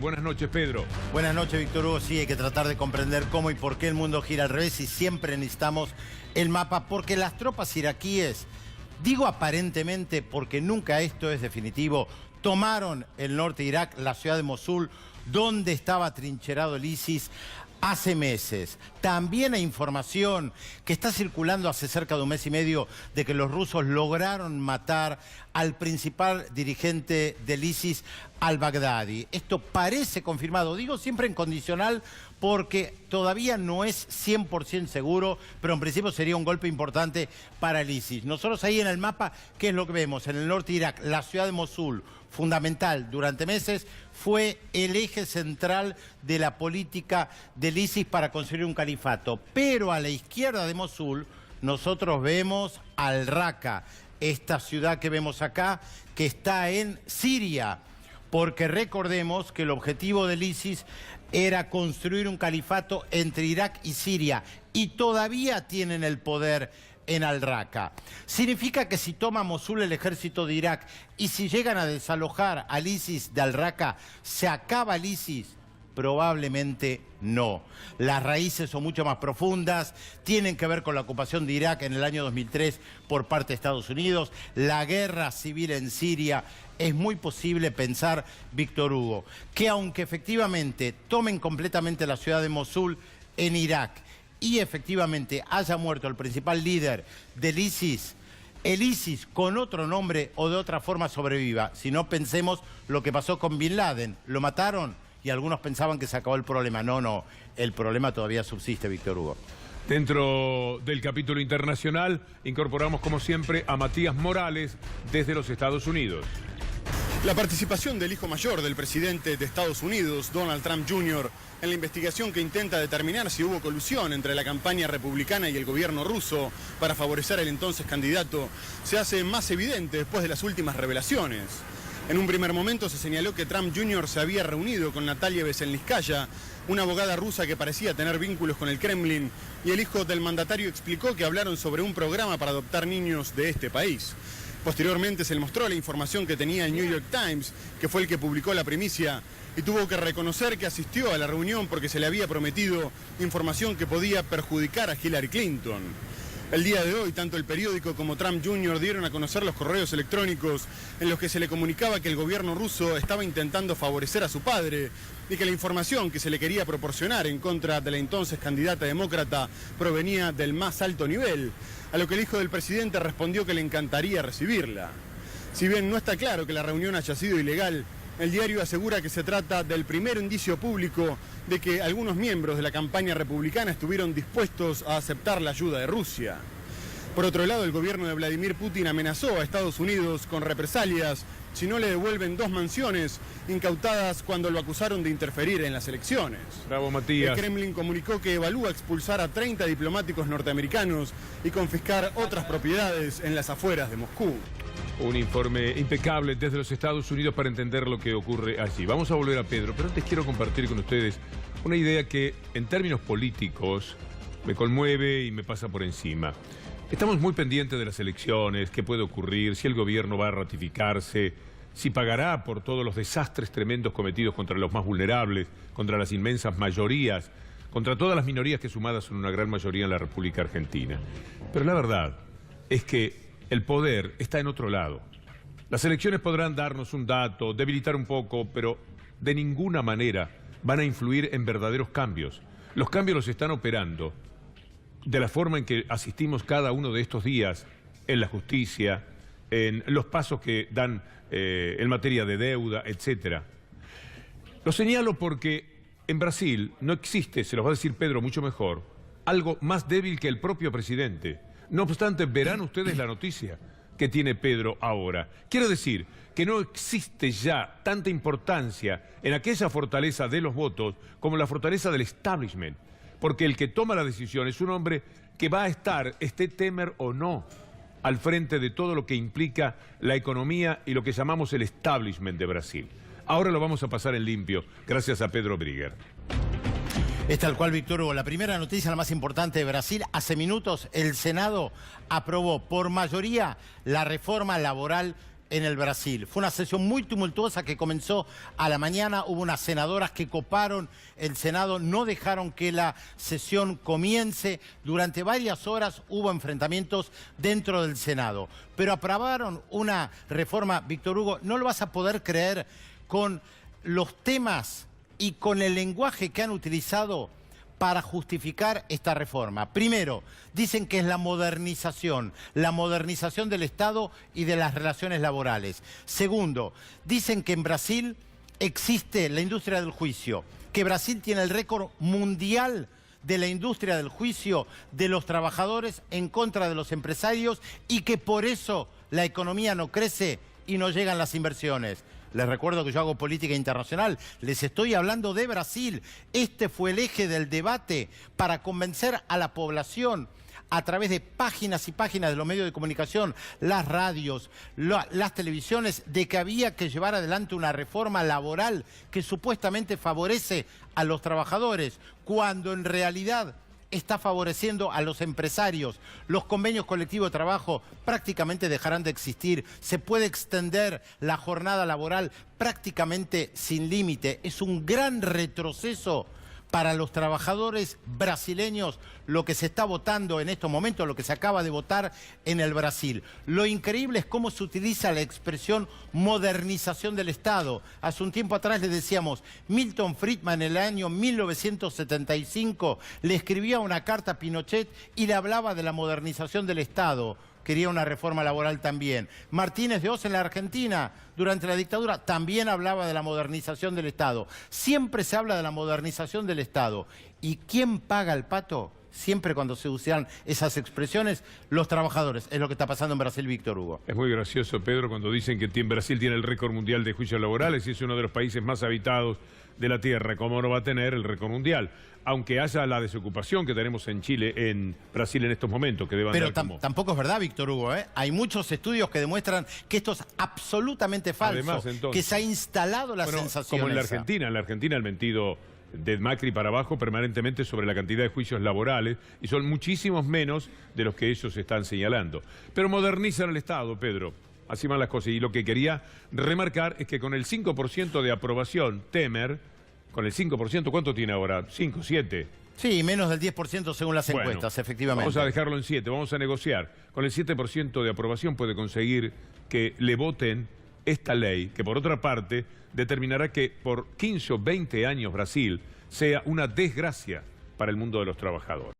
Buenas noches, Pedro. Buenas noches, Víctor Hugo. Sí, hay que tratar de comprender cómo y por qué el mundo gira al revés y siempre necesitamos el mapa, porque las tropas iraquíes, digo aparentemente porque nunca esto es definitivo, tomaron el norte de Irak, la ciudad de Mosul, donde estaba trincherado el ISIS hace meses. También hay información que está circulando hace cerca de un mes y medio de que los rusos lograron matar al principal dirigente del ISIS, al-Baghdadi. Esto parece confirmado, digo siempre en condicional porque todavía no es 100% seguro, pero en principio sería un golpe importante para el ISIS. Nosotros ahí en el mapa, ¿qué es lo que vemos? En el norte de Irak, la ciudad de Mosul, fundamental durante meses, fue el eje central de la política del ISIS para construir un califato. Pero a la izquierda de Mosul, nosotros vemos al-Raqqa, esta ciudad que vemos acá, que está en Siria, porque recordemos que el objetivo del ISIS era construir un califato entre Irak y Siria, y todavía tienen el poder en al-Raqqa. Significa que si toma Mosul el ejército de Irak y si llegan a desalojar al ISIS de al-Raqqa, ¿se acaba el ISIS? Probablemente no. Las raíces son mucho más profundas, tienen que ver con la ocupación de Irak en el año 2003 por parte de Estados Unidos, la guerra civil en Siria. Es muy posible pensar, Víctor Hugo, que aunque efectivamente tomen completamente la ciudad de Mosul en Irak y efectivamente haya muerto el principal líder del ISIS, el ISIS con otro nombre o de otra forma sobreviva. Si no, pensemos lo que pasó con Bin Laden. Lo mataron y algunos pensaban que se acabó el problema. No, el problema todavía subsiste, Víctor Hugo. Dentro del capítulo internacional, incorporamos como siempre a Matías Morales desde los Estados Unidos. La participación del hijo mayor del presidente de Estados Unidos, Donald Trump Jr., en la investigación que intenta determinar si hubo colusión entre la campaña republicana y el gobierno ruso para favorecer al entonces candidato, se hace más evidente después de las últimas revelaciones. En un primer momento se señaló que Trump Jr. se había reunido con Natalia Veselnitskaya, una abogada rusa que parecía tener vínculos con el Kremlin, y el hijo del mandatario explicó que hablaron sobre un programa para adoptar niños de este país. Posteriormente se le mostró la información que tenía el New York Times, que fue el que publicó la primicia, y tuvo que reconocer que asistió a la reunión porque se le había prometido información que podía perjudicar a Hillary Clinton. El día de hoy, tanto el periódico como Trump Jr. dieron a conocer los correos electrónicos en los que se le comunicaba que el gobierno ruso estaba intentando favorecer a su padre y que la información que se le quería proporcionar en contra de la entonces candidata demócrata provenía del más alto nivel, a lo que el hijo del presidente respondió que le encantaría recibirla. Si bien no está claro que la reunión haya sido ilegal, el diario asegura que se trata del primer indicio público de que algunos miembros de la campaña republicana estuvieron dispuestos a aceptar la ayuda de Rusia. Por otro lado, el gobierno de Vladimir Putin amenazó a Estados Unidos con represalias si no le devuelven 2 mansiones incautadas cuando lo acusaron de interferir en las elecciones. Bravo, Matías. El Kremlin comunicó que evalúa expulsar a 30 diplomáticos norteamericanos y confiscar otras propiedades en las afueras de Moscú. Un informe impecable desde los Estados Unidos para entender lo que ocurre allí. Vamos a volver a Pedro, pero antes quiero compartir con ustedes una idea que en términos políticos me conmueve y me pasa por encima. Estamos muy pendientes de las elecciones, qué puede ocurrir, si el gobierno va a ratificarse, si pagará por todos los desastres tremendos cometidos contra los más vulnerables, contra las inmensas mayorías, contra todas las minorías que sumadas son una gran mayoría en la República Argentina. Pero la verdad es que el poder está en otro lado. Las elecciones podrán darnos un dato, debilitar un poco, pero de ninguna manera van a influir en verdaderos cambios. Los cambios los están operando de la forma en que asistimos cada uno de estos días en la justicia, en los pasos que dan en materia de deuda, etcétera. Lo señalo porque en Brasil no existe, se los va a decir Pedro mucho mejor, algo más débil que el propio presidente. No obstante, verán ustedes la noticia que tiene Pedro ahora. Quiero decir que no existe ya tanta importancia en aquella fortaleza de los votos como la fortaleza del establishment, porque el que toma la decisión es un hombre que va a estar, esté Temer o no, al frente de todo lo que implica la economía y lo que llamamos el establishment de Brasil. Ahora lo vamos a pasar en limpio, gracias a Pedro Brigger. Es tal cual, Víctor Hugo. La primera noticia, la más importante de Brasil. Hace minutos el Senado aprobó por mayoría la reforma laboral en el Brasil. Fue una sesión muy tumultuosa que comenzó a la mañana, hubo unas senadoras que coparon el Senado, no dejaron que la sesión comience. Durante varias horas hubo enfrentamientos dentro del Senado, pero aprobaron una reforma, Víctor Hugo, no lo vas a poder creer, con los temas y con el lenguaje que han utilizado para justificar esta reforma. Primero, dicen que es la modernización del Estado y de las relaciones laborales. Segundo, dicen que en Brasil existe la industria del juicio, que Brasil tiene el récord mundial de la industria del juicio de los trabajadores en contra de los empresarios y que por eso la economía no crece y no llegan las inversiones. Les recuerdo que yo hago política internacional, les estoy hablando de Brasil. Este fue el eje del debate para convencer a la población a través de páginas y páginas de los medios de comunicación, las radios, las televisiones, de que había que llevar adelante una reforma laboral que supuestamente favorece a los trabajadores, cuando en realidad está favoreciendo a los empresarios. Los convenios colectivos de trabajo prácticamente dejarán de existir. Se puede extender la jornada laboral prácticamente sin límite. Es un gran retroceso para los trabajadores brasileños lo que se está votando en estos momentos, lo que se acaba de votar en el Brasil. Lo increíble es cómo se utiliza la expresión modernización del Estado. Hace un tiempo atrás les decíamos, Milton Friedman en el año 1975 le escribía una carta a Pinochet y le hablaba de la modernización del Estado. Quería una reforma laboral también. Martínez de Oz en la Argentina, durante la dictadura, también hablaba de la modernización del Estado. Siempre se habla de la modernización del Estado. ¿Y quién paga el pato? Siempre cuando se usan esas expresiones, los trabajadores. Es lo que está pasando en Brasil, Víctor Hugo. Es muy gracioso, Pedro, cuando dicen que Brasil tiene el récord mundial de juicios laborales y es uno de los países más habitados de la Tierra. ¿Cómo no va a tener el récord mundial? Aunque haya la desocupación que tenemos en Chile, en Brasil en estos momentos, que deban Pero como... tampoco es verdad, Víctor Hugo, ¿eh? Hay muchos estudios que demuestran que esto es absolutamente falso. Además, entonces, que se ha instalado la sensación como en la esa. Argentina. En la Argentina han mentido de Macri para abajo permanentemente sobre la cantidad de juicios laborales y son muchísimos menos de los que ellos están señalando. Pero modernizan el Estado, Pedro. Así van las cosas. Y lo que quería remarcar es que con el 5% de aprobación, Temer, con el 5%, ¿cuánto tiene ahora? 5, 7. Sí, menos del 10% según las encuestas, efectivamente. Vamos a dejarlo en 7, vamos a negociar. Con el 7% de aprobación puede conseguir que le voten esta ley, que por otra parte determinará que por 15 o 20 años Brasil sea una desgracia para el mundo de los trabajadores.